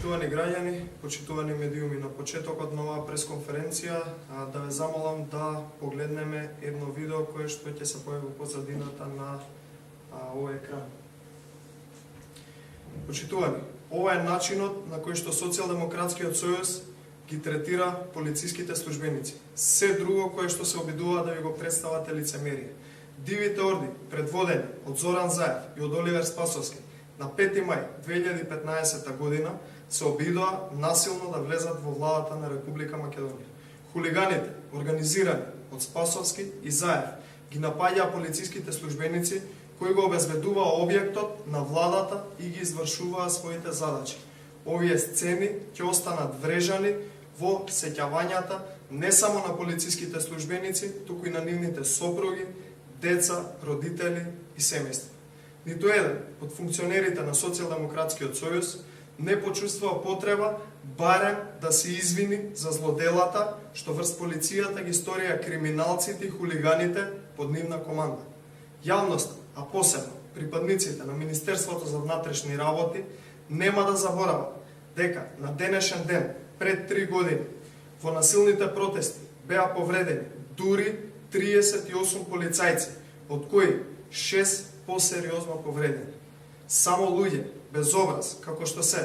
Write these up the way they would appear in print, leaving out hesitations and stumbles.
Почитувани граѓани, почитувани медиуми, на почетокот на оваа пресконференција да ве замолам да погледнеме едно видео кое што ќе се појави во позадината на овој екран. Почитувани, ова е начинот на кој што Социјалдемократскиот сојуз ги третира полициските службеници. Се друго кое што се обидува да ви го представате лицемерие. Дивите орди, предводени од Зоран Заев и од Оливер Спасовски, на 5 мај 2015 година се обидоа насилно да влезат во владата на Република Македонија. Хулиганите, организирани од Спасовски и Заев, ги напаѓаа полициските службеници кои го обезбедуваа објектот на владата и ги извршуваа своите задачи. Овие сцени ќе останат врежани во сеќавањата не само на полициските службеници, туку и на нивните сопруги, деца, родители и семејства. Ниту еден од функционерите на Социјалдемократскиот сојуз не почувствува потреба барем да се извини за злоделата што врз полицијата ги сторија криминалците и хулиганите под нивна команда. Јавноста, а посебно припадниците на Министерството за внатрешни работи, нема да заборават дека на денешен ден, пред 3 години, во насилните протести беа повредени дури 38 полицајци, од кои 6 посериозно повредени. Само луѓе без образ, како што се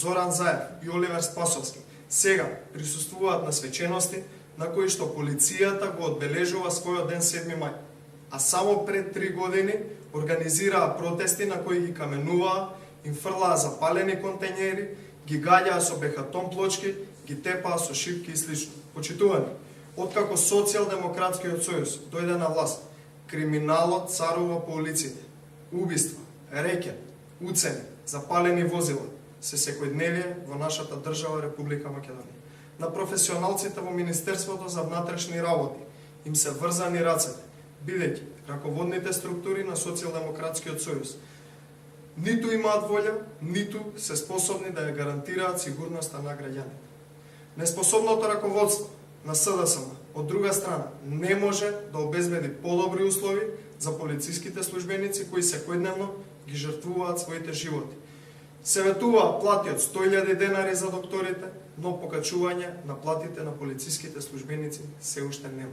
Зоран Заев и Оливер Спасовски, сега присуствуваат на свечености на кои што полицијата го одбележува својот ден 7 мај, а само пред 3 години организираа протести на кои ги каменуваа, им фрлаа запалени контењери, ги гаѓаа со бехатон плочки, ги тепаа со шипки и слично. Почитувани, откако Социјалдемократскиот сојуз дојде на власт, криминалот царува по улиците. Убиства, реќет, уцени, запалени возила се секојдневие во нашата држава Република Македонија. На професионалците во Министерството за внатрешни работи им се врзани рацете, бидејќи раководните структури на Социјалдемократскиот сојуз ниту имаат волја, ниту се способни да ја гарантираат сигурноста на граѓаните. Неспособното раководство на СДСМ, од друга страна, не може да обезбеди подобри услови за полициските службеници кои секојдневно ги жртвуваат своите животи. Се ветуваат плати од 100.000 денари за докторите, но покачување на платите на полициските службеници се уште нема.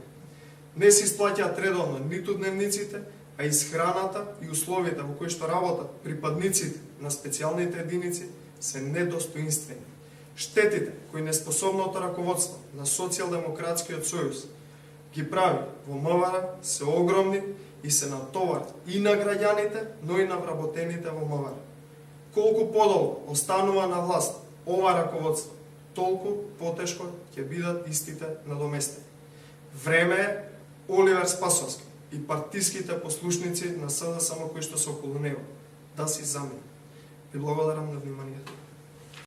Не се исплаќаат редовно ниту дневниците, а исхраната и условите во кои што работат припадниците на специјалните единици се недостоинствени. Штетите кои неспособното раководство на Социјалдемократскиот сојуз ги прави во МВР се огромни и се натоварат и на граѓаните, но и на вработените во МВР. Колку подолго останува на власт ова раководство, толку потешко ќе бидат истите надоместени. Време е Оливер Спасовски и партиските послушници на СДСМ кои што се околу него да си заминат. Ви благодарам на вниманието.